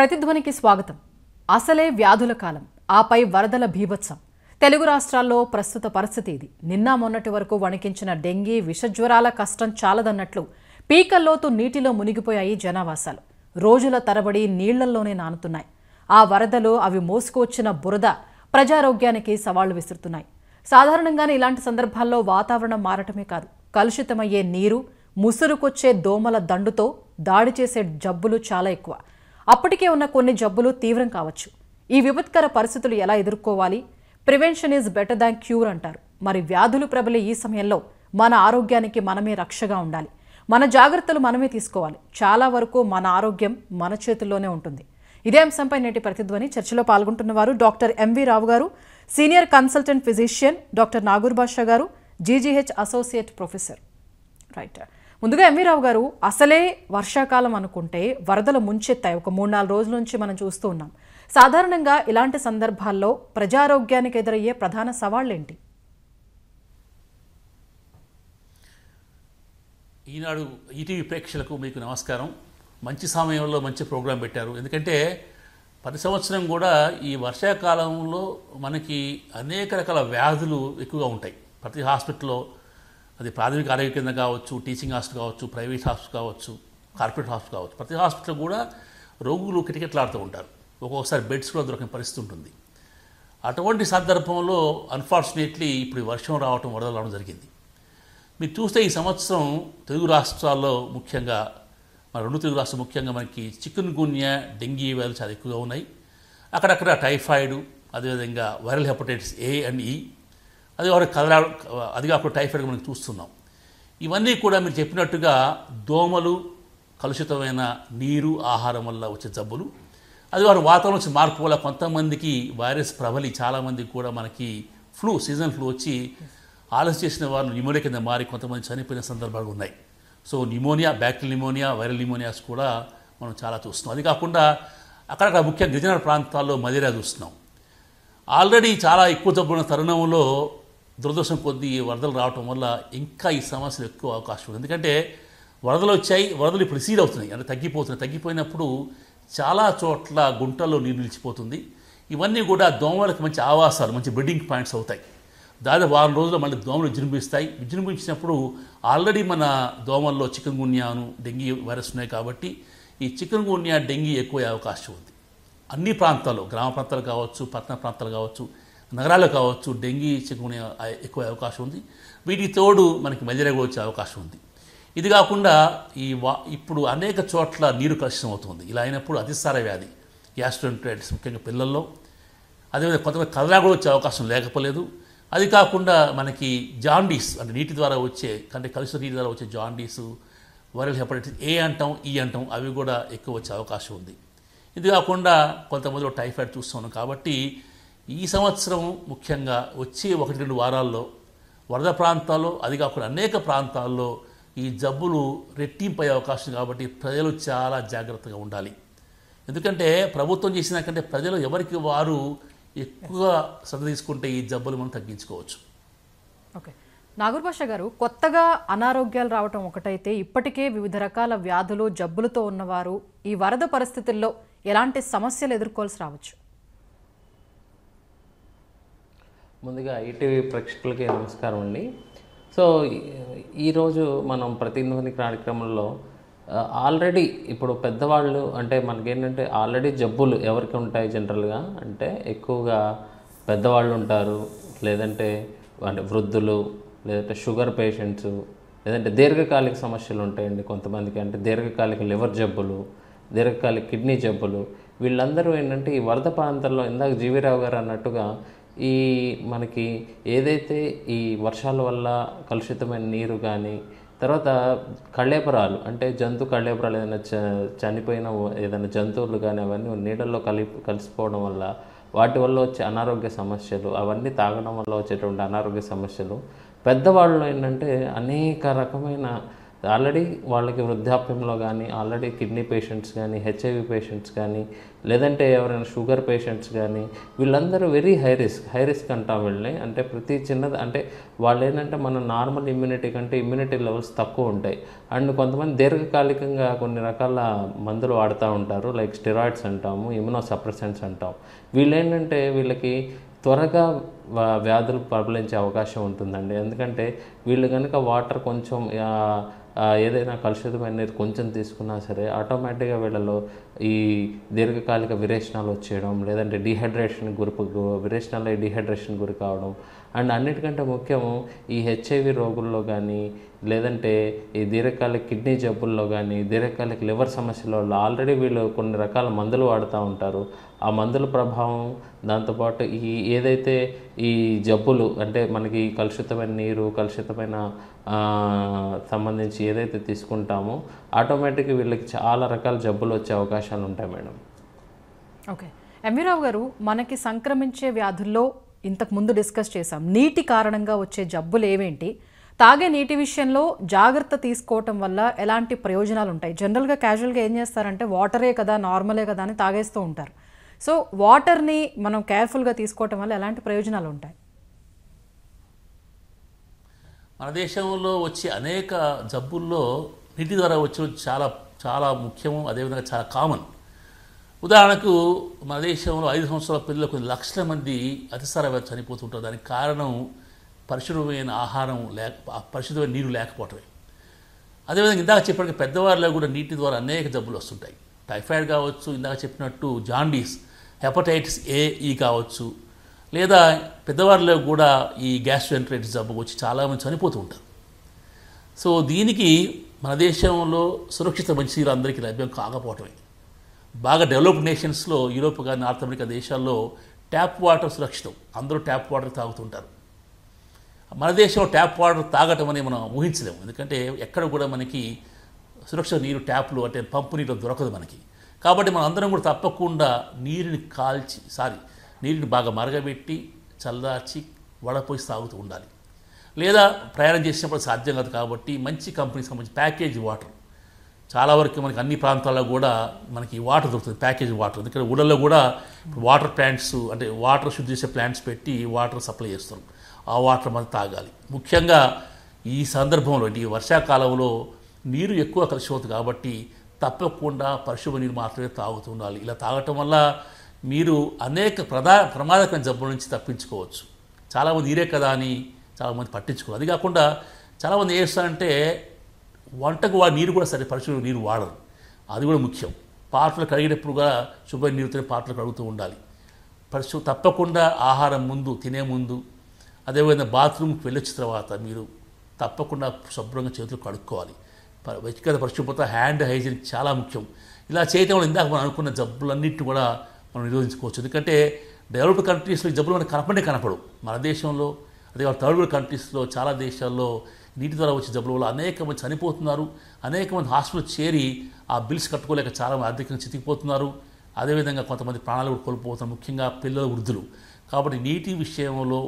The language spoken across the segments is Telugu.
ప్రతిధ్వనికి స్వాగతం. అసలే వ్యాధుల కాలం, ఆపై వరదల బీభత్సం. తెలుగు రాష్ట్రాల్లో ప్రస్తుత పరిస్థితి ఇది. నిన్న మొన్నటి వరకు వణికించిన డెంగీ విషజ్వరాల కష్టం చాలదన్నట్లు పీకల్లోతు నీటిలో మునిగిపోయాయి జనావాసాలు. రోజుల తరబడి నీళ్లల్లోనే నానుతున్నాయి. ఆ వరదలు, అవి మోసుకువచ్చిన బురద ప్రజారోగ్యానికి సవాళ్లు విసురుతున్నాయి. సాధారణంగానే ఇలాంటి సందర్భాల్లో వాతావరణం మారటమే కాదు, కలుషితమయ్యే నీరు, ముసురుకొచ్చే దోమల దండుతో దాడి చేసే జబ్బులు చాలా ఎక్కువ. అప్పటికే ఉన్న కొన్ని జబ్బులు తీవ్రం కావచ్చు. ఈ విపత్కర పరిస్థితులు ఎలా ఎదుర్కోవాలి? Prevention is better than cure అంటారు. మరి వ్యాధులు ప్రబలే ఈ సమయంలో మన ఆరోగ్యానికి మనమే రక్షగా ఉండాలి. మన జాగ్రత్తలు మనమే తీసుకోవాలి. చాలా వరకు మన ఆరోగ్యం మన చేతుల్లోనే ఉంటుంది. ఇదే అంశంపై నేటి ప్రతిధ్వని చర్చలో పాల్గొంటున్న వారు doctor MV Rao garu, senior consultant physician, doctor Nagur Basha garu, GGH associate professor. Right, ముందుగా ఎంవి రావు గారు, అసలే వర్షాకాలం అనుకుంటే వరదలు ముంచెత్తాయి. ఒక 3-4 రోజుల నుంచి మనం చూస్తూ ఉన్నాం. సాధారణంగా ఇలాంటి సందర్భాల్లో ప్రజారోగ్యానికి ఎదురయ్యే ప్రధాన సవాళ్ళేంటి? ఈనాడు ఈటీవీ ప్రేక్షకులకు మీకు నమస్కారం. మంచి సమయంలో మంచి ప్రోగ్రాం పెట్టారు. ఎందుకంటే ప్రతి సంవత్సరం కూడా ఈ వర్షాకాలంలో మనకి అనేక రకాల వ్యాధులు ఎక్కువగా ఉంటాయి. ప్రతి హాస్పిటల్లో, అది ప్రాథమిక ఆరోగ్య కేంద్రం కావచ్చు, టీచింగ్ హాస్పిటల్ కావచ్చు, ప్రైవేట్ హాస్పిటల్ కావచ్చు, కార్పొరేట్ హాస్పిటల్ కావచ్చు, ప్రతి హాస్పిటల్ కూడా రోగులు కిటకిటలాడుతూ ఉంటారు. ఒక్కొక్కసారి బెడ్స్ కూడా దొరకని పరిస్థితి ఉంటుంది. అటువంటి సందర్భంలో అన్ఫార్చునేట్లీ ఇప్పుడు వర్షం రావటం, వరదలు రావడం జరిగింది. మీరు చూస్తే ఈ సంవత్సరం తెలుగు రాష్ట్రాల్లో ముఖ్యంగా, మన 2 తెలుగు రాష్ట్రాలు ముఖ్యంగా మనకి చికున్ గున్యా, డెంగీ వ్యాధులు చాలా ఎక్కువగా ఉన్నాయి. అక్కడక్కడ టైఫాయిడ్, అదేవిధంగా వైరల్ హెపటైటిస్ ఏ అండ్ ఈ, అది కాకుండా టైఫాయిడ్ మనకి చూస్తున్నాం. ఇవన్నీ కూడా మీరు చెప్పినట్టుగా దోమలు, కలుషితమైన నీరు, ఆహారం వల్ల వచ్చే జబ్బులు. అది వాతావరణం వచ్చే మార్పు వల్ల కొంతమందికి వైరస్ ప్రబలి చాలామందికి కూడా మనకి సీజన్ ఫ్లూ వచ్చి ఆలస్యం చేసిన వారు న్యూమోనియా కింద మారి కొంతమంది చనిపోయిన సందర్భాలు ఉన్నాయి. So pneumonia, bacterial pneumonia, viral pneumonias కూడా మనం చాలా చూస్తున్నాం. అది కాకుండా అక్కడక్కడ ముఖ్యంగా గిరిజన ప్రాంతాల్లో మలేరియా చూస్తున్నాం. ఆల్రెడీ చాలా ఎక్కువ జబ్బున్న తరుణంలో దురదృష్టం కొద్దీ వరదలు రావటం వల్ల ఇంకా ఈ సమస్యలు ఎక్కువ అవకాశం ఉంది. ఎందుకంటే వరదలు వచ్చాయి, వరదలు ఇప్పుడు రిసీడ్ అవుతున్నాయి, అంటే తగ్గిపోయినప్పుడు చాలా చోట్ల గుంటల్లో నీరు నిలిచిపోతుంది. ఇవన్నీ కూడా దోమలకు మంచి ఆవాసాలు, మంచి బ్రీడింగ్ పాయింట్స్ అవుతాయి. దాదాపు 6 రోజుల్లో మళ్ళీ దోమలు విజృంభించినప్పుడు ఆల్రెడీ మన దోమల్లో చికున్ గున్యాను, డెంగీ వైరస్ ఉన్నాయి. కాబట్టి ఈ చికున్ గున్యా, డెంగీ ఎక్కువ అవకాశం ఉంది. అన్ని ప్రాంతాల్లో, గ్రామ ప్రాంతాలు కావచ్చు, పట్టణ ప్రాంతాలు కావచ్చు, నగరాలు కావచ్చు, డెంగీ, చికున్ గున్యా ఎక్కువ అవకాశం ఉంది. వీటికి తోడు మనకి మలేరియా వచ్చే అవకాశం ఉంది. ఇది కాకుండా ఇప్పుడు అనేక చోట్ల నీరు కలుషితం అవుతుంది. ఇలా అయినప్పుడు అతిసార వ్యాధి, గ్యాస్ట్రోఎంటరైటిస్ ముఖ్యంగా పిల్లల్లో, అదేవిధంగా కొంతమంది కలరా కూడా వచ్చే అవకాశం లేకపోలేదు. అది కాకుండా మనకి జాండీస్, అంటే నీటి ద్వారా వచ్చే, కలుషిత నీటి ద్వారా వచ్చే జాండీసు, వైరల్ హెపటైటిస్ ఏ అంటాం, ఈ అంటాం, అవి కూడా ఎక్కువ వచ్చే అవకాశం ఉంది. ఇది కాకుండా కొంతమందిలో టైఫాయిడ్ చూస్తున్నాం. కాబట్టి ఈ సంవత్సరం ముఖ్యంగా వచ్చే 1-2 వారాల్లో వరద ప్రాంతాల్లో, అది కాకుండా అనేక ప్రాంతాల్లో ఈ జబ్బులు రెట్టింపయ్యే అవకాశం. కాబట్టి ప్రజలు చాలా జాగ్రత్తగా ఉండాలి. ఎందుకంటే ప్రభుత్వం చేసిన కంటే ప్రజలు ఎవరికి వారు ఎక్కువ శ్రద్ధ తీసుకుంటే ఈ జబ్బులు మనం తగ్గించుకోవచ్చు. ఓకే, నాగూర్ బాషా గారు, కొత్తగా అనారోగ్యాలు రావటం ఒకటైతే, ఇప్పటికే వివిధ రకాల వ్యాధులు, జబ్బులతో ఉన్నవారు ఈ వరద పరిస్థితుల్లో ఎలాంటి సమస్యలు ఎదుర్కోవాల్సి రావచ్చు? ముందుగా ఈటీవీ ప్రేక్షకులకి నమస్కారం అండి. సో ఈరోజు మనం ప్రతిధ్వని కార్యక్రమంలో ఆల్రెడీ ఇప్పుడు పెద్దవాళ్ళు, అంటే మనకేంటంటే ఆల్రెడీ జబ్బులు ఎవరికి ఉంటాయి జనరల్గా అంటే ఎక్కువగా పెద్దవాళ్ళు ఉంటారు, లేదంటే అంటే వృద్ధులు, లేదంటే షుగర్ పేషెంట్స్, లేదంటే దీర్ఘకాలిక సమస్యలు ఉంటాయండి కొంతమందికి, అంటే దీర్ఘకాలిక లివర్ జబ్బులు, దీర్ఘకాలిక కిడ్నీ జబ్బులు. వీళ్ళందరూ ఏంటంటే ఈ వరద ప్రాంతాల్లో ఇందాక జీవీరావు గారు అన్నట్టుగా ఈ మనకి ఏదైతే ఈ వర్షాల వల్ల కలుషితమైన నీరు కానీ, తర్వాత కళేబరాలు, అంటే జంతు కళేబరాలు, ఏదైనా చనిపోయిన ఏదైనా జంతువులు కానీ అవన్నీ నీళ్ళల్లో కలిసిపోవడం వల్ల వాటి వల్ల వచ్చే అనారోగ్య సమస్యలు, అవన్నీ తాగడం వల్ల వచ్చేటువంటి అనారోగ్య సమస్యలు. పెద్దవాళ్ళు ఏంటంటే అనేక రకమైన ఆల్రెడీ వాళ్ళకి వృద్ధాప్యంలో కానీ ఆల్రెడీ కిడ్నీ పేషెంట్స్ కానీ హెచ్ఐవి పేషెంట్స్ కానీ లేదంటే ఎవరైనా షుగర్ పేషెంట్స్ కానీ వీళ్ళందరూ వెరీ హై రిస్క్ అంటాం వీళ్ళని. అంటే ప్రతి చిన్నది అంటే వాళ్ళు ఏంటంటే మన నార్మల్ ఇమ్యూనిటీ కంటే ఇమ్యూనిటీ లెవెల్స్ తక్కువ ఉంటాయి. అండ్ కొంతమంది దీర్ఘకాలికంగా కొన్ని రకాల మందులు వాడుతూ ఉంటారు, లైక్ స్టెరాయిడ్స్ అంటాము, ఇమ్యూనో సప్రెసెంట్స్ అంటాం. వీళ్ళు ఏంటంటే వీళ్ళకి త్వరగా వ్యాధులు ప్రబలించే అవకాశం ఉంటుందండి. ఎందుకంటే వీళ్ళు కనుక వాటర్ కొంచెం ఏదైనా కలుషితమైన నీరు కొంచెం తీసుకున్నా సరే ఆటోమేటిక్గా వీళ్ళలో ఈ దీర్ఘకాలిక విరేచనాలు వచ్చేయడం, లేదంటే విరేచనాల్లో డిహైడ్రేషన్ గురి కావడం. అండ్ అన్నిటికంటే ముఖ్యము ఈ హెచ్ఐవి రోగుల్లో కానీ లేదంటే ఈ దీర్ఘకాలిక కిడ్నీ జబ్బుల్లో కానీ దీర్ఘకాలిక లివర్ సమస్యల వల్ల ఆల్రెడీ వీళ్ళు కొన్ని రకాల మందులు వాడుతూ ఉంటారు. ఆ మందుల ప్రభావం దాంతోపాటు ఏదైతే ఈ జబ్బులు అంటే మనకి కలుషితమైన నీరు కలుషితమైన సంబంధించి ఏదైతే తీసుకుంటామో ఆటోమేటిక్గా వీళ్ళకి చాలా రకాల జబ్బులు వచ్చే అవకాశాలు ఉంటాయి మేడం. ఓకే, ఎంవి రావు గారు, మనకి సంక్రమించే వ్యాధుల్లో ఇంతకు ముందు డిస్కస్ చేసాం. నీటి కారణంగా వచ్చే జబ్బులు ఏవేంటి, తాగే నీటి విషయంలో జాగ్రత్త తీసుకోవటం వల్ల ఎలాంటి ప్రయోజనాలు ఉంటాయి? జనరల్గా క్యాజువల్గా ఏం చేస్తారంటే వాటరే కదా, నార్మలే కదా అని తాగేస్తూ ఉంటారు. సో వాటర్ని మనం కేర్ఫుల్గా తీసుకోవటం వల్ల ఎలాంటి ప్రయోజనాలు ఉంటాయి? మన దేశంలో వచ్చే అనేక జబ్బుల్లో నీటి ద్వారా వచ్చే చాలా చాలా ముఖ్యము, అదేవిధంగా చాలా కామన్. ఉదాహరణకు మన దేశంలో 5 సంవత్సరాల పిల్లలు కొన్ని లక్షల మంది అతిసార వ్యాధి చనిపోతుంటారు. దానికి కారణం పరిశుభ్రమైన ఆహారం పరిశుభ్రమైన నీరు లేకపోవటమే. అదేవిధంగా ఇందాక చెప్పినట్టు పెద్దవారిలో కూడా నీటి ద్వారా అనేక జబ్బులు వస్తుంటాయి. టైఫాయిడ్ కావచ్చు, ఇందాక చెప్పినట్టు జాండీస్, హెపటైటిస్ A-E కావచ్చు, లేదా పెద్దవారిలో కూడా ఈ గ్యాస్ట్రోఎంటరైటిస్ జబ్బు వచ్చి చాలామంది చనిపోతూ ఉంటారు. సో దీనికి మన దేశంలో సురక్షిత మంచినీరు అందరికీ లభ్యం కాకపోవటమే. బాగా డెవలప్డ్ నేషన్స్లో యూరోప్ కానీ నార్త్ అమెరికా దేశాల్లో ట్యాప్ వాటర్ సురక్షితం, అందరూ ట్యాప్ వాటర్ తాగుతుంటారు. మన దేశంలో ట్యాప్ వాటర్ తాగటం అని మనం ఊహించలేము. ఎందుకంటే ఎక్కడ కూడా మనకి సురక్షిత నీరు ట్యాప్లు అంటే పంపు నీరు దొరకదు మనకి. కాబట్టి మనం అందరం కూడా తప్పకుండా నీరుని బాగా మరగబెట్టి చల్లార్చి వడపోసి తాగుతూ ఉండాలి. లేదా ప్రయాణం చేసినప్పుడు సాధ్యం కాదు కాబట్టి మంచి కంపెనీకి సంబంధించి ప్యాకేజ్ వాటర్, చాలా వరకు మనకి అన్ని ప్రాంతాల్లో కూడా మనకి వాటర్ దొరుకుతుంది, ప్యాకేజ్ వాటర్. ఎందుకంటే ఊళ్ళల్లో కూడా వాటర్ ప్లాంట్స్ అంటే వాటర్ శుద్ధి చేసే ప్లాంట్స్ పెట్టి వాటర్ సప్లై చేస్తారు. ఆ వాటర్ మనం తాగాలి. ముఖ్యంగా ఈ సందర్భంలో ఈ వర్షాకాలంలో నీరు ఎక్కువ కలిసి అవుతుంది కాబట్టి తప్పకుండా పరిశుభ్ర నీరు మాత్రమే తాగుతూ ఉండాలి. ఇలా తాగటం వల్ల మీరు అనేక ప్రమాదకరమైన జబ్బుల నుంచి తప్పించుకోవచ్చు. చాలామంది నీరే కదా అని చాలామంది పట్టించుకోవాలి. అది కాకుండా చాలామంది ఏం చేస్తారంటే వంటకు నీరు కూడా సరే పరిశుభ్ర నీరు వాడరు. అది కూడా ముఖ్యం. పాత్రలు కడిగేటప్పుడు కూడా శుభ్ర నీరుతోనే పాత్రలు కడుగుతూ ఉండాలి. తప్పకుండా ఆహారం ముందు, తినే ముందు, అదేవిధంగా బాత్రూమ్కి వెళ్ళొచ్చిన తర్వాత మీరు తప్పకుండా శుభ్రంగా చేతులు కడుక్కోవాలి. వ్యక్తిగత పరిశుభ్రత, హ్యాండ్ హైజీన్ చాలా ముఖ్యం. ఇలా చేయటం వల్ల ఇందాక మనం అనుకున్న జబ్బులన్నింటినీ కూడా మనం నిరోధించుకోవచ్చు. ఎందుకంటే డెవలప్డ్ కంట్రీస్లో ఈ జబ్బులు మనకు కనపడవు. మన దేశంలో అదే థర్డ్ వరల్డ్ కంట్రీస్లో చాలా దేశాల్లో నీటి ద్వారా వచ్చే జబ్బుల వల్ల అనేక మంది చనిపోతున్నారు. అనేక మంది హాస్పిటల్ చేరి ఆ బిల్స్ కట్టుకోలేక చాలా ఆర్థికంగా చితికిపోతున్నారు. అదేవిధంగా కొంతమంది ప్రాణాలు కూడా కోల్పోతున్నారు, ముఖ్యంగా పిల్లలు, వృద్ధులు. కాబట్టి నీటి విషయంలో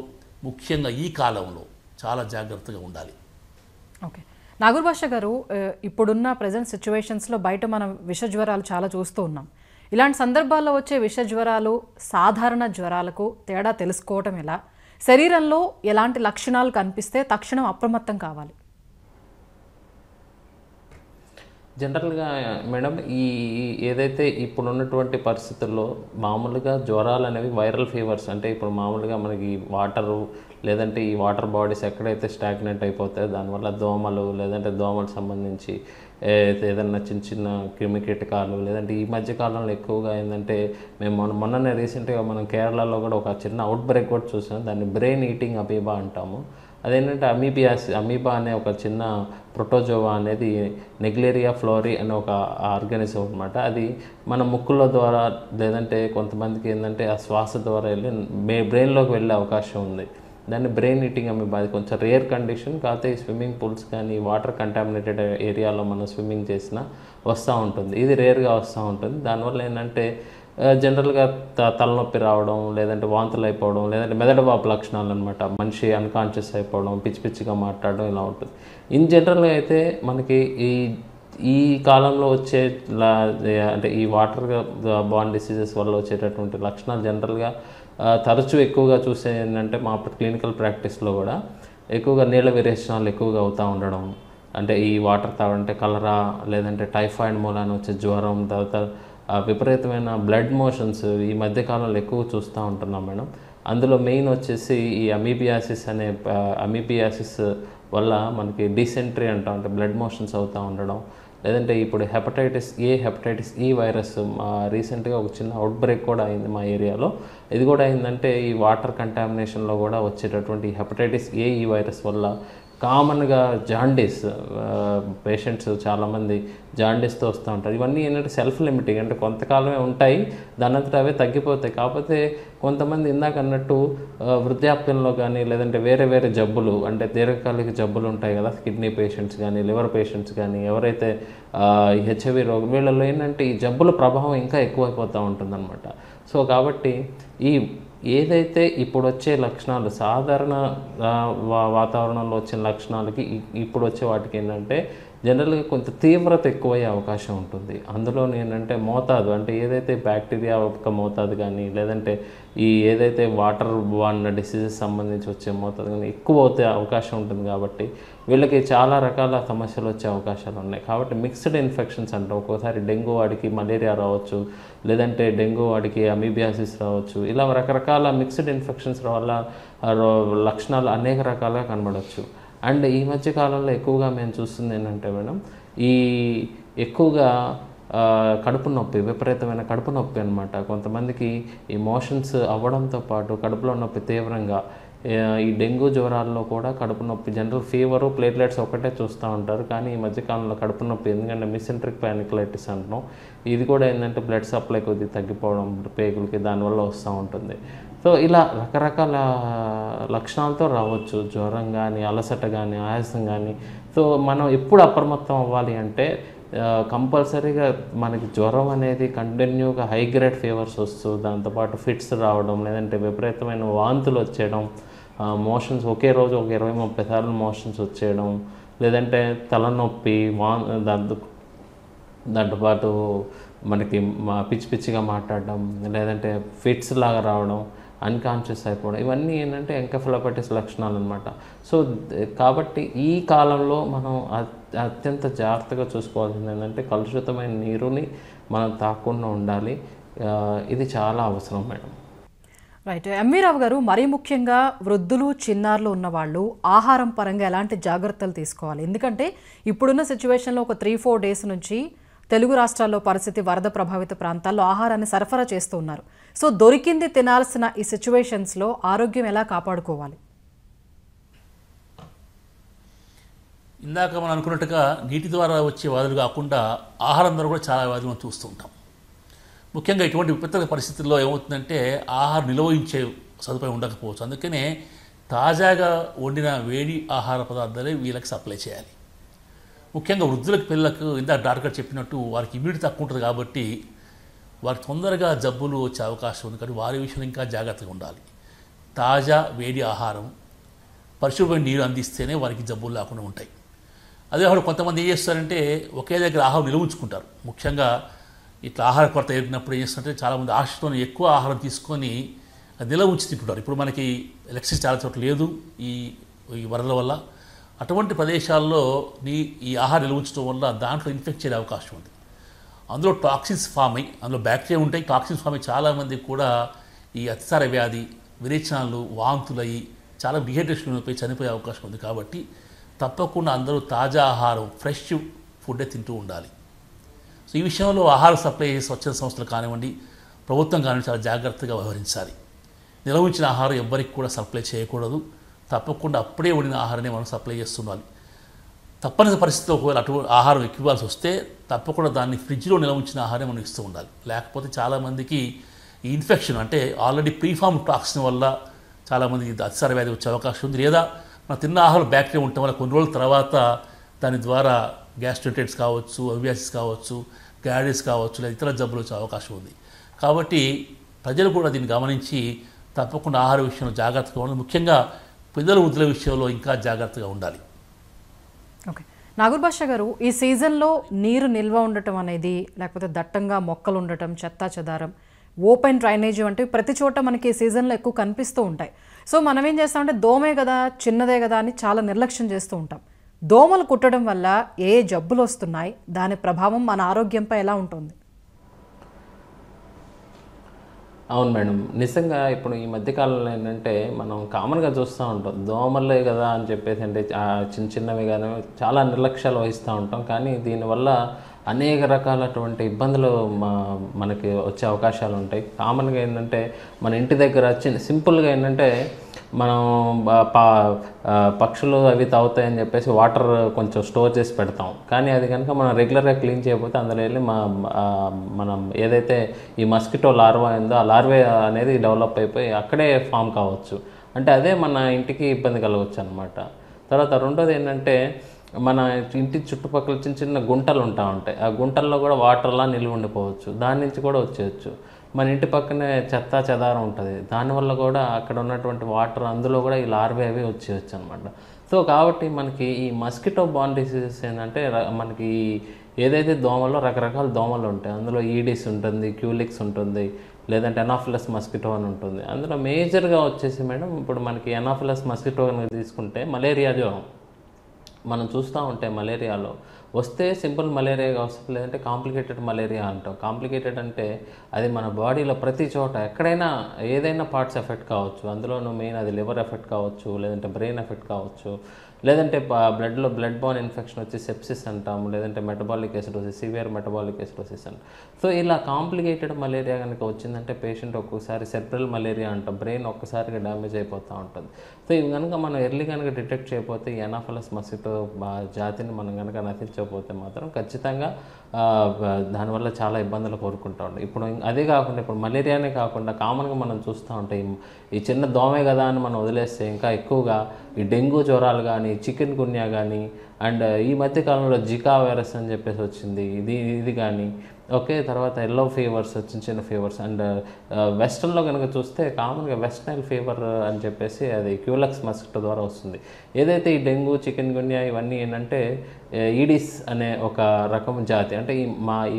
ముఖ్యంగా ఈ కాలంలో చాలా జాగ్రత్తగా ఉండాలి. ఓకే, నాగూర్ బాషా గారు, ఇప్పుడున్న ప్రజెంట్ సిచ్యువేషన్స్లో బయట మనం విష జ్వరాలు చాలా చూస్తూ ఉన్నాం. ఇలాంటి సందర్భాల్లో వచ్చే విష జ్వరాలు సాధారణ జ్వరాలకు తేడా తెలుసుకోవటం ఎలా? శరీరంలో ఎలాంటి లక్షణాలు కనిపిస్తే తక్షణం అప్రమత్తం కావాలి? జనరల్గా మేడం ఏదైతే ఇప్పుడు ఉన్నటువంటి పరిస్థితుల్లో మామూలుగా జ్వరాలు అనేవి వైరల్ ఫీవర్స్ అంటే ఇప్పుడు మామూలుగా మనకి వాటరు లేదంటే ఈ వాటర్ బాడీస్ ఎక్కడైతే స్టాగ్నెంట్ అయిపోతాయో దానివల్ల దోమలు లేదంటే దోమలకు సంబంధించి ఏదన్నా చిన్న చిన్న క్రిమికీటకాలు లేదంటే ఈ మధ్యకాలంలో ఎక్కువగా ఏంటంటే మేము మొన్ననే రీసెంట్గా మనం కేరళలో కూడా ఒక చిన్న అవుట్ బ్రేక్ కూడా చూసాం. దాన్ని బ్రెయిన్ ఈటింగ్ అమీబా అంటాము. అదేంటంటే అమీబా అనే ఒక చిన్న ప్రోటోజోవా అనేది నెగ్లేరియా ఫ్లోరీ అనే ఒక ఆర్గానిజం అనమాట. అది మన ముక్కుల ద్వారా లేదంటే కొంతమందికి ఏంటంటే ఆ శ్వాస ద్వారా వెళ్ళి బ్రెయిన్లోకి వెళ్ళే అవకాశం ఉంది. దాన్ని బ్రెయిన్ ఈటింగ్ అమీబా. అది కొంచెం రేర్ కండిషన్. కాకపోతే ఈ స్విమ్మింగ్ పూల్స్ కానీ వాటర్ కంటామినేటెడ్ ఏరియాలో మనం స్విమ్మింగ్ చేసినా వస్తూ ఉంటుంది. ఇది రేర్గా వస్తూ ఉంటుంది. దానివల్ల ఏంటంటే జనరల్గా తలనొప్పి రావడం, లేదంటే వాంతులు అయిపోవడం, లేదంటే మెదడు వాపు లక్షణాలు అనమాట. మనిషి అన్కాన్షియస్ అయిపోవడం, పిచ్చి పిచ్చిగా మాట్లాడడం ఇలా ఉంటుంది. ఇన్ జనరల్గా అయితే మనకి ఈ కాలంలో వచ్చే అంటే ఈ వాటర్ బార్న్ డిసీజెస్ వల్ల వచ్చేటటువంటి లక్షణాలు జనరల్గా తరచూ ఎక్కువగా చూసే ఏంటంటే మా క్లినికల్ ప్రాక్టీస్లో కూడా ఎక్కువగా నీళ్ళ విరేచనాలు ఎక్కువగా అవుతూ ఉండడం, అంటే ఈ వాటర్ తాగంటే కలరా, లేదంటే టైఫాయిడ్ మూలాన వచ్చే జ్వరం, తర్వాత విపరీతమైన బ్లడ్ మోషన్స్ ఈ మధ్యకాలంలో ఎక్కువ చూస్తూ ఉంటున్నాం మేడం. అందులో మెయిన్ వచ్చేసి ఈ అమీబియాసిస్ వల్ల మనకి డిసెంట్రీ అంటాం, అంటే బ్లడ్ మోషన్స్ అవుతూ ఉండడం, లేదంటే ఇప్పుడు హెపటైటిస్ ఈ వైరస్ రీసెంట్గా ఒక చిన్న అవుట్బ్రేక్ కూడా అయింది మా ఏరియాలో. ఇది కూడా ఏంటంటే ఈ వాటర్ కంటామినేషన్లో కూడా వచ్చేటటువంటి హెపటైటిస్ ఈ వైరస్ వల్ల కామన్గా జాండీస్ పేషెంట్స్ చాలామంది జాండీస్తో వస్తూ ఉంటారు. ఇవన్నీ ఏంటంటే సెల్ఫ్ లిమిటింగ్, అంటే కొంతకాలమే ఉంటాయి, దానంతటా అవే తగ్గిపోతాయి. కాకపోతే కొంతమంది ఇందాక అన్నట్టు వృద్ధాప్యంలో కానీ, లేదంటే వేరే వేరే జబ్బులు, అంటే దీర్ఘకాలిక జబ్బులు ఉంటాయి కదా, కిడ్నీ పేషెంట్స్ కానీ, లివర్ పేషెంట్స్ కానీ, ఎవరైతే హెచ్ఐవి రోగం, వీళ్ళలో ఏంటంటే ఈ జబ్బుల ప్రభావం ఇంకా ఎక్కువైపోతూ ఉంటుందన్నమాట. సో కాబట్టి ఏదైతే ఇప్పుడు వచ్చే లక్షణాలు సాధారణ వాతావరణంలో వచ్చిన లక్షణాలకి ఇప్పుడు వచ్చే వాటికి ఏంటంటే జనరల్గా కొంత తీవ్రత ఎక్కువయ్యే అవకాశం ఉంటుంది. అందులో ఏంటంటే మోతాదు, అంటే ఏదైతే బ్యాక్టీరియా యొక్క మోతాదు కానీ, లేదంటే ఏదైతే వాటర్ బార్న్ డిసీజెస్ సంబంధించి వచ్చే మోతాదు కానీ ఎక్కువ అవుతే అవకాశం ఉంటుంది. కాబట్టి వీళ్ళకి చాలా రకాల సమస్యలు వచ్చే అవకాశాలు ఉన్నాయి. కాబట్టి మిక్స్డ్ ఇన్ఫెక్షన్స్ అంటాం, ఒక్కోసారి డెంగ్యూ వాడికి మలేరియా రావచ్చు, లేదంటే డెంగ్యూ వాడికి అమీబియాసిస్ రావచ్చు. ఇలా రకరకాల మిక్స్డ్ ఇన్ఫెక్షన్స్ వల్ల లక్షణాలు అనేక రకాలుగా కనబడవచ్చు. అండ్ ఈ మధ్య కాలంలో ఎక్కువగా మేము చూస్తుంది ఏంటంటే మేడం, ఎక్కువగా కడుపు నొప్పి, విపరీతమైన కడుపు నొప్పి అనమాట. కొంతమందికి ఈ మోషన్స్ అవ్వడంతో పాటు కడుపులో నొప్పి తీవ్రంగా, ఈ డెంగ్యూ జ్వరాల్లో కూడా కడుపు నొప్పి, జనరల్ ఫీవరు, ప్లేట్లెట్స్ ఒకటే చూస్తూ ఉంటారు. కానీ ఈ మధ్యకాలంలో కడుపు నొప్పి, ఎందుకంటే మిసెంట్రిక్ ప్యానిక్లైటిస్ అంటున్నాం, ఇది కూడా ఏంటంటే బ్లడ్ సప్లై కొద్దిగా తగ్గిపోవడం పేగులకి, దానివల్ల వస్తూ ఉంటుంది. సో ఇలా రకరకాల లక్షణాలతో రావచ్చు, జ్వరం కానీ, అలసట కానీ, ఆయాసం కానీ. సో మనం ఎప్పుడు అప్రమత్తం అవ్వాలి అంటే కంపల్సరీగా మనకి జ్వరం అనేది కంటిన్యూగా హై గ్రేడ్ ఫీవర్స్ వస్తూ, దాంతోపాటు ఫిట్స్ రావడం, లేదంటే విపరీతమైన వాంతులు వచ్చేయడం, మోషన్స్ ఒకే రోజు ఒక 20-30 సార్లు మోషన్స్ వచ్చేయడం, లేదంటే తలనొప్పి, దాంతోపాటు మనకి పిచ్చి పిచ్చిగా మాట్లాడడం, లేదంటే ఫిట్స్ లాగా రావడం, అన్కాన్షియస్ అయిపోవడం, ఇవన్నీ ఏంటంటే ఎంకెఫలైటిస్ లక్షణాలు అనమాట. సో కాబట్టి ఈ కాలంలో మనం అత్యంత జాగ్రత్తగా చూసుకోవాల్సింది ఏంటంటే కలుషితమైన నీరుని మనం తాకుండా ఉండాలి. ఇది చాలా అవసరం మేడం. రైట్. ఎంవి రావు గారు, మరీ ముఖ్యంగా వృద్ధులు, చిన్నారులు ఉన్నవాళ్ళు ఆహారం పరంగా ఎలాంటి జాగ్రత్తలు తీసుకోవాలి? ఎందుకంటే ఇప్పుడున్న సిచ్యువేషన్లో ఒక 3-4 డేస్ నుంచి తెలుగు రాష్ట్రాల్లో పరిస్థితి, వరద ప్రభావిత ప్రాంతాల్లో ఆహారాన్ని సరఫరా చేస్తూ ఉన్నారు. సో దొరికింది తినాల్సిన ఈ సిచ్యువేషన్స్లో ఆరోగ్యం ఎలా కాపాడుకోవాలి? ఇందాక మనం అనుకున్నట్టుగా నీటి ద్వారా వచ్చే వ్యాధులు కాకుండా ఆహారం ద్వారా కూడా చాలా వ్యాధులు మనం చూస్తూ ఉంటాం. ముఖ్యంగా ఇటువంటి విపత్తుల పరిస్థితుల్లో ఏమవుతుందంటే ఆహారం నిల్వ ఉంచే సదుపాయం ఉండకపోవచ్చు. అందుకనే తాజాగా వండిన వేడి ఆహార పదార్థాలే వీళ్ళకి సప్లై చేయాలి. ముఖ్యంగా వృద్ధులకు, పిల్లలకు ఇందాక డాక్టర్ చెప్పినట్టు వారికి ఇమ్యూనిటీ తక్కువ ఉంటుంది కాబట్టి వారికి తొందరగా జబ్బులు వచ్చే అవకాశం ఉంది. కానీ వారి విషయంలో ఇంకా జాగ్రత్తగా ఉండాలి. తాజా వేడి ఆహారం, పరిశుభ్రమైన నీరు అందిస్తేనే వారికి జబ్బులు లేకుండా ఉంటాయి. అదే కొంతమంది ఏం చేస్తారంటే ఒకే దగ్గర ఆహారం నిల్వ ఉంచుకుంటారు. ముఖ్యంగా ఇట్లా ఆహార కొరత ఏర్పడినప్పుడు ఏం చేస్తుంటే చాలామంది ఆశతో ఎక్కువ ఆహారం తీసుకొని నిల్వ ఉంచి తింటుంటారు. ఇప్పుడు మనకి ఎలక్ట్రిసిటీ చాలా చోట్ల లేదు ఈ వరదల వల్ల. అటువంటి ప్రదేశాల్లో ఈ ఆహారం నిల్వ ఉంచడం వల్ల దాంట్లో ఇన్ఫెక్ట్ చేసే అవకాశం ఉంది. అందులో టాక్సిన్స్ ఫామ్ అయ్యి, అందులో బ్యాక్టీరియా ఉంటాయి, టాక్సిన్స్ ఫామ్ అయ్యి చాలామంది కూడా ఈ అతిసార వ్యాధి, విరేచనాలు, వాంతులు అయ్యి చాలా డిహైడ్రేషన్ పోయి చనిపోయే అవకాశం ఉంది. కాబట్టి తప్పకుండా అందరూ తాజా ఆహారం, ఫ్రెష్ ఫుడ్డే తింటూ ఉండాలి. సో ఈ విషయంలో ఆహార సప్లై స్వచ్ఛంద సంస్థలు కానివ్వండి, ప్రభుత్వం కానివ్వండి చాలా జాగ్రత్తగా వ్యవహరించాలి. నిల్వ ఉంచిన ఆహారం ఎవ్వరికి కూడా సప్లై చేయకూడదు. తప్పకుండా అప్పుడే వండిన ఆహారాన్ని మనం సప్లై చేస్తుండాలి. తప్పని పరిస్థితిలో ఒకవేళ అటువంటి ఆహారం ఎక్కువాల్సి వస్తే తప్పకుండా దాన్ని ఫ్రిడ్జ్లో నిల్వ ఉంచిన ఆహారం మనం ఇస్తూ ఉండాలి. లేకపోతే చాలామందికి ఈ ఇన్ఫెక్షన్, అంటే ఆల్రెడీ ప్రీఫామ్ టాక్సిన్ వల్ల చాలామందికి అతిసార వ్యాధి వచ్చే అవకాశం ఉంది. లేదా మనం తిన్న ఆహారం బ్యాక్టీరియా ఉండటం వల్ల కొన్ని రోజుల తర్వాత దాని ద్వారా గ్యాస్ట్రైటిస్ కావచ్చు, అమీబియాసిస్ కావచ్చు, గ్యాడిస్ కావచ్చు, లేదా ఇతర జబ్బులు వచ్చే అవకాశం ఉంది. కాబట్టి ప్రజలు కూడా దీన్ని గమనించి తప్పకుండా ఆహార విషయంలో జాగ్రత్తగా ఉండాలి. ముఖ్యంగా పిల్లల వృద్ధుల విషయంలో ఇంకా జాగ్రత్తగా ఉండాలి. ఓకే, నాగూర్ బాషా గారు, ఈ సీజన్లో నీరు నిల్వ ఉండటం అనేది, లేకపోతే దట్టంగా మొక్కలు ఉండటం, చెత్తా చెదారం, ఓపెన్ డ్రైనేజ్ వంటివి ప్రతి చోట మనకి ఈ సీజన్లో ఎక్కువ కనిపిస్తూ ఉంటాయి. సో మనం ఏం చేస్తామంటే దోమే కదా, చిన్నదే కదా అని చాలా నిర్లక్ష్యం చేస్తూ ఉంటాం. దోమలు కుట్టడం వల్ల ఏ జబ్బులు వస్తున్నాయి, దాని ప్రభావం మన ఆరోగ్యంపై ఎలా ఉంటుంది? అవును మేడం, నిజంగా ఇప్పుడు ఈ మధ్యకాలంలో ఏంటంటే మనం కామన్గా చూస్తూ ఉంటాం, దోమలే కదా అని చెప్పేసి, అంటే చిన్న చిన్నవి కానీ చాలా నిర్లక్ష్యాలు వహిస్తూ ఉంటాం. కానీ దీనివల్ల అనేక రకాలటువంటి ఇబ్బందులు మనకి వచ్చే అవకాశాలు ఉంటాయి. కామన్గా ఏంటంటే మన ఇంటి దగ్గర సింపుల్గా ఏంటంటే మనం పక్షులు అవి తాగుతాయని చెప్పేసి వాటర్ కొంచెం స్టోర్ చేసి పెడతాం. కానీ అది కనుక మనం రెగ్యులర్గా క్లీన్ చేయకపోతే అందులో వెళ్ళి మనం ఏదైతే ఈ మస్కిటో లార్వా ఉందో ఆ లార్వే అనేది డెవలప్ అయిపోయి అక్కడే ఫామ్ కావచ్చు. అంటే అదే మన ఇంటికి ఇబ్బంది కలగవచ్చు అనమాట. తర్వాత రెండోది ఏంటంటే మన ఇంటి చుట్టుపక్కల చిన్న చిన్న గుంటలు ఉంటాయి. ఆ గుంటల్లో కూడా వాటర్లా నిల్వ ఉండిపోవచ్చు, దాని నుంచి కూడా వచ్చేయచ్చు. మన ఇంటి పక్కనే చెత్త చెదారం ఉంటుంది, దానివల్ల కూడా అక్కడ ఉన్నటువంటి వాటర్ అందులో కూడా ఈ లార్వే అవి వచ్చేయచ్చు అనమాట. సో కాబట్టి మనకి ఈ మస్కిటో బార్న్ డిసీజెస్ ఏంటంటే మనకి ఏదైతే దోమలో రకరకాల దోమలు ఉంటాయి. అందులో ఈడిస్ ఉంటుంది, క్యూలిక్స్ ఉంటుంది, లేదంటే ఎనాఫిలస్ మస్కిటో అని ఉంటుంది. అందులో మేజర్గా వచ్చేసి మేడం ఇప్పుడు మనకి ఎనాఫిలస్ మస్కిటో కనుక తీసుకుంటే మలేరియా జ్వరం మనం చూస్తూ ఉంటే మలేరియాలో వస్తే సింపుల్ మలేరియాగా వస్తుంది, లేదంటే కాంప్లికేటెడ్ మలేరియా అంటాం. కాంప్లికేటెడ్ అంటే అది మన బాడీలో ప్రతి చోట ఎక్కడైనా ఏదైనా పార్ట్స్ ఎఫెక్ట్ కావచ్చు. అందులోనూ మెయిన్ అది లివర్ ఎఫెక్ట్ కావచ్చు, లేదంటే బ్రెయిన్ ఎఫెక్ట్ కావచ్చు, లేదంటే బ్లడ్లో బ్లడ్ బార్న్ ఇన్ఫెక్షన్ వచ్చి సెప్సిస్ అంటాము, లేదంటే metabolic acidosis, severe metabolic acidosis అంట. సో ఇలా కాంప్లికేటెడ్ మలేరియా కనుక వచ్చిందంటే పేషెంట్ ఒక్కొక్కసారి సెర్బ్రల్ మలేరియా అంటాం, బ్రెయిన్ ఒక్కసారిగా డ్యామేజ్ అయిపోతూ ఉంటుంది. సో ఇవి కనుక మనం ఎర్లీ కనుక డిటెక్ట్ చేయకపోతే ఈ ఎనాఫిలస్ మస్కిటో జాతిని మనం కనుక నశించకపోతే మాత్రం ఖచ్చితంగా దానివల్ల చాలా ఇబ్బందులు కోరుకుంటూ ఉంటాం. ఇప్పుడు అదే కాకుండా ఇప్పుడు మలేరియానే కాకుండా కామన్గా మనం చూస్తూ ఉంటాం ఈ చిన్న దోమే కదా అని మనం వదిలేస్తే ఇంకా ఎక్కువగా ఈ డెంగ్యూ జ్వరాలు కానీ, చికెన్ గున్యా కానీ, అండ్ ఈ మధ్యకాలంలో జికా వైరస్ అని చెప్పేసి వచ్చింది, ఇది కానీ ఓకే. తర్వాత ఎల్లో ఫీవర్స్, చిన్న చిన్న ఫీవర్స్, అండ్ వెస్టర్న్లో కనుక చూస్తే కామన్గా వెస్ట్ నైల్ ఫీవర్ అని చెప్పేసి అది క్యూలక్స్ మస్కిటో ద్వారా వస్తుంది. ఏదైతే ఈ డెంగ్యూ, చికెన్ గున్యా ఇవన్నీ ఏంటంటే ఈడిస్ అనే ఒక రకం జాతి, అంటే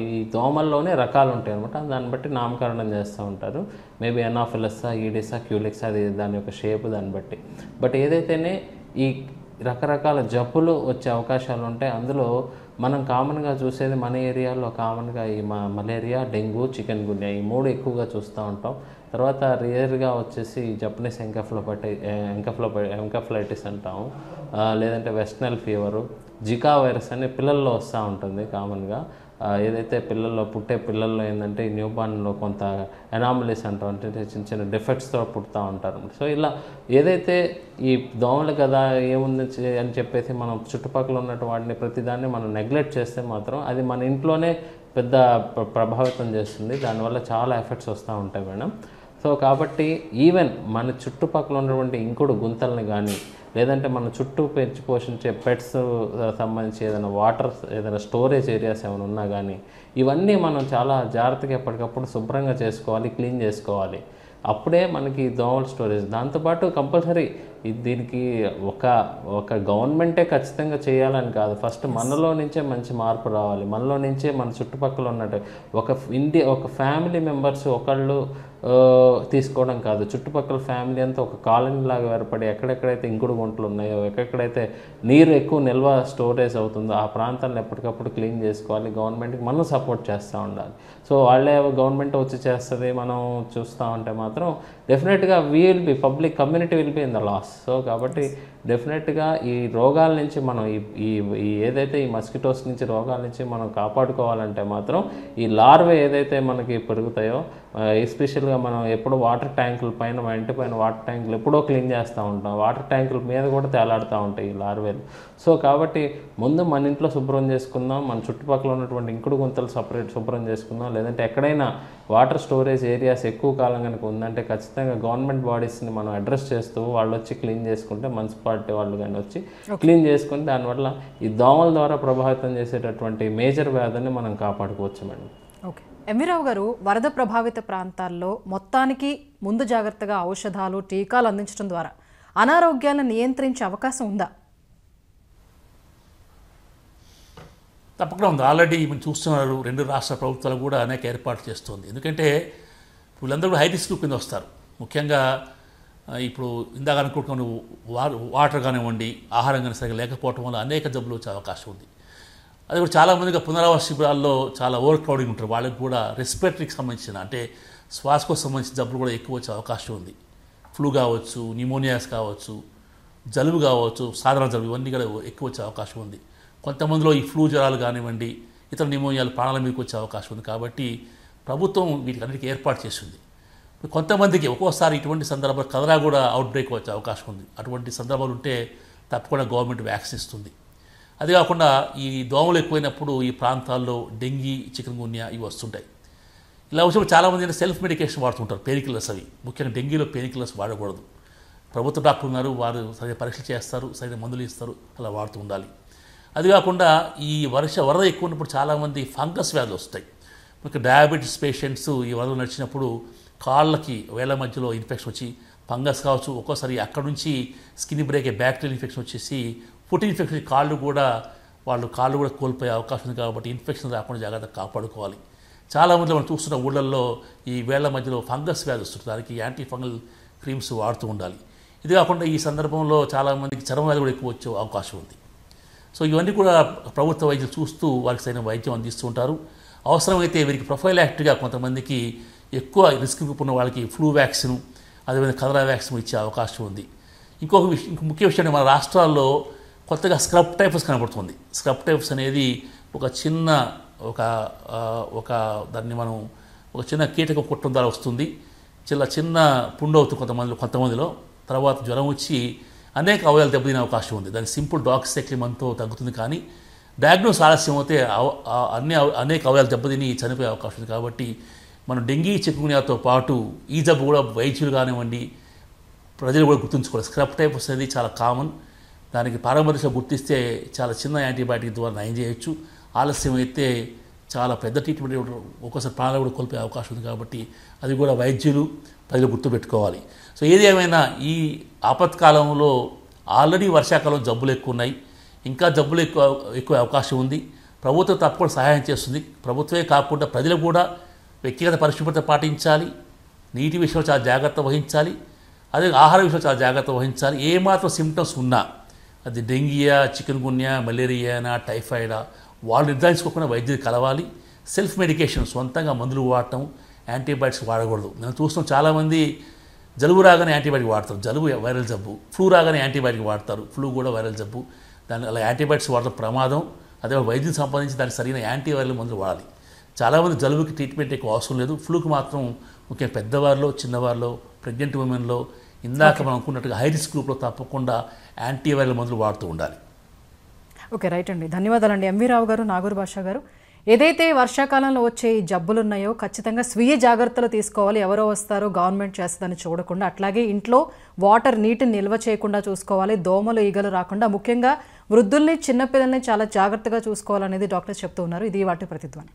ఈ దోమల్లోనే రకాలు ఉంటాయి అనమాట. దాన్ని బట్టి నామకరణం చేస్తూ ఉంటారు. మేబీ ఎనాఫిలస్సా, ఈడిసా, క్యూలిక్స్, అది దాని యొక్క షేప్ దాన్ని బట్టి. బట్ ఏదైతేనే ఈ రకరకాల జబ్బులు వచ్చే అవకాశాలు ఉంటాయి. అందులో మనం కామన్గా చూసేది మన ఏరియాలో కామన్గా ఈ మలేరియా, డెంగ్యూ, చికెన్ గున్యా ఈ మూడు ఎక్కువగా చూస్తూ ఉంటాం. తర్వాత రియర్గా వచ్చేసి జపనీస్ ఎంకెఫ్లైటిస్ అంటాము, లేదంటే West Nile fever, Zika virus అనే పిల్లల్లో వస్తూ ఉంటుంది కామన్గా. ఏదైతే పుట్టే పిల్లల్లో ఏంటంటే ఈ న్యూబార్న్లో కొంత ఎనామలీస్ అంటాం, అంటే చిన్న చిన్న డిఫెక్ట్స్తో పుడుతూ ఉంటారు. సో ఇలా ఏదైతే ఈ దోమలు కదా ఏముంది అని చెప్పేసి మనం చుట్టుపక్కల ఉన్నట్టు వాటిని ప్రతిదాన్ని మనం నెగ్లెక్ట్ చేస్తే మాత్రం అది మన ఇంట్లోనే పెద్ద ప్రభావితం చేస్తుంది. దానివల్ల చాలా ఎఫెక్ట్స్ వస్తూ ఉంటాయి మేడం. సో కాబట్టి ఈవెన్ మన చుట్టుపక్కల ఉన్నటువంటి ఇంకుడు గుంతల్ని కానీ, లేదంటే మన చుట్టూ పెంచి పోషించే పెట్స్ సంబంధించి ఏదైనా వాటర్, ఏదైనా స్టోరేజ్ ఏరియాస్ ఏమైనా ఉన్నా కానీ ఇవన్నీ మనం చాలా జాగ్రత్తగా ఎప్పటికప్పుడు శుభ్రంగా చేసుకోవాలి, క్లీన్ చేసుకోవాలి. అప్పుడే మనకి దోమల స్టోరేజ్. దాంతోపాటు కంపల్సరీ దీనికి ఒక గవర్నమెంటే ఖచ్చితంగా చేయాలని కాదు, ఫస్ట్ మనలో నుంచే మంచి మార్పు రావాలి. మనలో నుంచే మన చుట్టుపక్కల ఉన్నట్టు ఒక ఫ్యామిలీ మెంబర్స్ ఒకళ్ళు తీసుకోవడం కాదు, చుట్టుపక్కల ఫ్యామిలీ అంతా ఒక కాలనీ లాగా ఏర్పడి ఎక్కడెక్కడైతే ఇంకుడు గుంటలు ఉన్నాయో, ఎక్కడెక్కడైతే నీరు ఎక్కువ నిల్వ స్టోరేజ్ అవుతుందో ఆ ప్రాంతాలను ఎప్పటికప్పుడు క్లీన్ చేసుకోవాలి. గవర్నమెంట్కి మనం సపోర్ట్ చేస్తూ ఉండాలి. సో వాళ్ళే గవర్నమెంట్ వచ్చి చేస్తుంది, మనం చూస్తూ ఉంటే మాత్రం డెఫినెట్గా public community will be in the loss. So కాబట్టి డెఫినెట్గా ఈ రోగాల నుంచి మనం ఈ ఏదైతే ఈ మస్కిటోస్ నుంచి రోగాల నుంచి మనం కాపాడుకోవాలంటే మాత్రం ఈ లార్వే ఏదైతే మనకి పెరుగుతాయో, ఎస్పెషల్గా మనం ఎప్పుడు వాటర్ ట్యాంకుల పైన, మా ఇంటి పైన వాటర్ ట్యాంకులు ఎప్పుడో క్లీన్ చేస్తూ ఉంటాం, వాటర్ ట్యాంకుల మీద కూడా తేలాడుతూ ఉంటాయి ఈ లార్వేలు. సో కాబట్టి ముందు మన ఇంట్లో శుభ్రం చేసుకుందాం, మన చుట్టుపక్కల ఉన్నటువంటి ఇంకుడు గుంతలు శుభ్రం చేసుకుందాం. లేదంటే ఎక్కడైనా వాటర్ స్టోరేజ్ ఏరియాస్ ఎక్కువ కాలం కనుక ఉందంటే ఖచ్చితంగా గవర్నమెంట్ బాడీస్ని మనం అడ్రస్ చేస్తూ వాళ్ళు వచ్చి క్లీన్ చేసుకుంటే, మున్సిపాలిటీ వాళ్ళు కానీ వచ్చి క్లీన్ చేసుకుని దానివల్ల ఈ దోమల ద్వారా ప్రభావితం చేసేటటువంటి మేజర్ వ్యాధిని మనం కాపాడుకోవచ్చు మేడం. ఓకే. ఎంవీరావు గారు, వరద ప్రభావిత ప్రాంతాల్లో మొత్తానికి ముందు జాగ్రత్తగా ఔషధాలు, టీకాలు అందించడం ద్వారా అనారోగ్యాలను నియంత్రించే అవకాశం ఉందా? తప్పకుండా ఉంది. ఆల్రెడీ మనం చూస్తున్నారు, 2 రాష్ట్ర ప్రభుత్వాలు కూడా అనేక ఏర్పాట్లు చేస్తుంది. ఎందుకంటే వీళ్ళందరూ కూడా హై రిస్క్ కింద వస్తారు. ముఖ్యంగా ఇప్పుడు ఇందాక అనుకుంటున్నాను, వాటర్ కానివ్వండి, ఆహారం కానీ సరిగ్గా లేకపోవడం వల్ల అనేక జబ్బులు వచ్చే అవకాశం ఉంది. అది కూడా చాలామందిగా పునరావాస శిబిరాల్లో చాలా ఓవర్ క్రౌడింగ్ ఉంటారు. వాళ్ళకి కూడా రెస్పిరేటరీకి సంబంధించిన అంటే శ్వాసకు సంబంధించిన జబ్బులు కూడా ఎక్కువ వచ్చే అవకాశం ఉంది. ఫ్లూ కావచ్చు, న్యూమోనియాస్ కావచ్చు, జలుబు కావచ్చు, సాధారణ జలుబు, ఇవన్నీ కూడా ఎక్కువ వచ్చే అవకాశం ఉంది. కొంతమందిలో ఈ ఫ్లూ జ్వరాలు కానివ్వండి, ఇతర న్యూమోనియాలు ప్రాణాల మీదకి వచ్చే అవకాశం ఉంది. కాబట్టి ప్రభుత్వం వీటికన్నిటికీ ఏర్పాటు చేసింది. కొంతమందికి ఒక్కోసారి ఇటువంటి సందర్భాలు కలరా కూడా అవుట్ బ్రేక్ వచ్చే అవకాశం ఉంది. అటువంటి సందర్భాలు ఉంటే తప్పకుండా గవర్నమెంట్ వ్యాక్సిన్ ఇస్తుంది. అది కాకుండా ఈ దోమలు ఎక్కువైనప్పుడు ఈ ప్రాంతాల్లో డెంగీ, చికెన్ గున్యా ఇవి వస్తుంటాయి. ఇలా వచ్చినప్పుడు చాలామంది సెల్ఫ్ మెడికేషన్ వాడుతుంటారు, పెయిన్ కిల్లర్స్. అవి ముఖ్యంగా డెంగీలో పెయిన్ కిల్లర్స్ వాడకూడదు. ప్రభుత్వ డాక్టర్ ఉన్నారు, వారు సరైన పరీక్షలు చేస్తారు, సరైన మందులు ఇస్తారు, అలా వాడుతూ ఉండాలి. అది కాకుండా ఈ వరద ఎక్కువ ఉన్నప్పుడు చాలామంది ఫంగస్ వ్యాధులు వస్తాయి. మీకు డయాబెటీస్ పేషెంట్స్ ఈ వరదలు నడిచినప్పుడు కాళ్ళకి వేళ్ల మధ్యలో ఇన్ఫెక్షన్ వచ్చి ఫంగస్ కావచ్చు, ఒక్కోసారి అక్కడ నుంచి స్కిన్ బ్రేక్ బ్యాక్టీరియల్ ఇన్ఫెక్షన్ వచ్చేసి ఫుట్ ఇన్ఫెక్షన్ కాళ్ళు కూడా కోల్పోయే అవకాశం ఉంది. కాబట్టి ఇన్ఫెక్షన్ రాకుండా జాగ్రత్తగా కాపాడుకోవాలి. చాలామంది మనం చూస్తున్న ఊళ్ళల్లో ఈ వేళ్ల మధ్యలో ఫంగస్ వ్యాధి వస్తుంది. దానికి యాంటీ ఫంగల్ క్రీమ్స్ వాడుతూ ఉండాలి. ఇది కాకుండా ఈ సందర్భంలో చాలామందికి చర్మ వ్యాధి కూడా ఎక్కువ వచ్చే అవకాశం ఉంది. సో ఇవన్నీ కూడా ప్రభుత్వ వైద్యులు చూస్తూ వారికి సరైన వైద్యం అందిస్తూ ఉంటారు. అవసరమైతే వీరికి ప్రొఫైలాక్టిక్గా కొంతమందికి ఎక్కువ రిస్క్ ఉన్న వాళ్ళకి ఫ్లూ వ్యాక్సిన్, అదేవిధంగా కలరా వ్యాక్సిన్ ఇచ్చే అవకాశం ఉంది. ఇంకొక ముఖ్య విషయం, మన రాష్ట్రాల్లో కొత్తగా స్క్రబ్ టైఫస్ కనబడుతుంది. స్క్రబ్ టైఫస్ అనేది ఒక చిన్న దాన్ని మనం ఒక చిన్న కీటకం కుట్టడం ద్వారా వస్తుంది. చిన్న పుండు అవుతుంది కొంతమందిలో. తర్వాత జ్వరం వచ్చి అనేక అవయవాలు దెబ్బతినే అవకాశం ఉంది. దానికి సింపుల్ డాక్సిసైక్లిన్ మందుతో తగ్గుతుంది. కానీ డయాగ్నోస్ ఆలస్యం అయితే అనేక అవయవాలు దెబ్బతిని చనిపోయే అవకాశం ఉంది. కాబట్టి మనం డెంగీ, చికున్గున్యాతో పాటు ఈ జబ్బు కూడా వైద్యులు కానివ్వండి, ప్రజలు కూడా గుర్తుంచుకోవాలి. స్క్రబ్ టైఫస్ అనేది చాలా కామన్. దానికి పారామర్శ గుర్తిస్తే చాలా చిన్న యాంటీబయాటిక్ ద్వారా నయం చేయొచ్చు. ఆలస్యం అయితే చాలా పెద్ద ట్రీట్మెంట్, ఒక్కోసారి ప్రాణాలు కూడా కోల్పోయే అవకాశం ఉంది. కాబట్టి అది కూడా వైద్యులు, ప్రజలు గుర్తుపెట్టుకోవాలి. సో ఏది ఏమైనా ఈ ఆపత్కాలంలో ఆల్రెడీ వర్షాకాలం జబ్బులు ఎక్కువ ఉన్నాయి, ఇంకా జబ్బులు ఎక్కువ అవకాశం ఉంది. ప్రభుత్వం తప్పకుండా సహాయం చేస్తుంది. ప్రభుత్వమే కాకుండా ప్రజలు కూడా వ్యక్తిగత పరిశుభ్రత పాటించాలి, నీటి విషయంలో చాలా జాగ్రత్త వహించాలి, అదే ఆహార విషయంలో చాలా జాగ్రత్త వహించాలి. ఏమాత్రం సిమ్టమ్స్ ఉన్నా, అది డెంగియా, చికెన్ గున్యా, మలేరియానా, టైఫాయిడా, వాళ్ళు నిర్ధారించుకోకుండా వైద్యులు కలవాలి. సెల్ఫ్ మెడికేషన్, సొంతంగా మందులు వాడటం, యాంటీబయాటిక్స్ వాడకూడదు. మనం చూస్తాం చాలామంది జలుబు రాగానే యాంటీబయాటిక్ వాడతారు, జలుబు వైరల్ జబ్బు. ఫ్లూ రాగానే యాంటీబయాటిక్ వాడతారు, ఫ్లూ కూడా వైరల్ జబ్బు. అలా యాంటీబయాటిక్స్ వాడటం ప్రమాదం. అదే వైద్యం సంపాదించి దానికి సరైన యాంటీవైరల్ మందులు వాడాలి. చాలామంది జలుబుకి ట్రీట్మెంట్ ఎక్కువ అవసరం లేదు. ఫ్లూకి మాత్రం ముఖ్యంగా పెద్దవారిలో, చిన్నవారిలో, ప్రెగ్నెంట్ ఉమెన్లో, ఇందాక మనం అనుకున్నట్టుగా హై రిస్క్ గ్రూప్లో తప్పకుండా యాంటీవైరల్ మందులు వాడుతూ ఉండాలి. ఓకే, రైట్ అండి. ధన్యవాదాలండి ఎంవీరావు గారు, నాగూర్ భాషా గారు. ఏదైతే వర్షాకాలంలో వచ్చే ఈ జబ్బులు ఉన్నాయో ఖచ్చితంగా స్వీయ జాగ్రత్తలు తీసుకోవాలి. ఎవరో వస్తారో గవర్నమెంట్ చేస్తుందని చూడకుండా, అట్లాగే ఇంట్లో నీటిని నిల్వ చేయకుండా చూసుకోవాలి. దోమలు, ఈగలు రాకుండా, ముఖ్యంగా వృద్ధుల్ని, చిన్నపిల్లల్ని చాలా జాగ్రత్తగా చూసుకోవాలనేది డాక్టర్ చెప్తూ ఉన్నారు. ఇది వాటి ప్రతిధ్వని.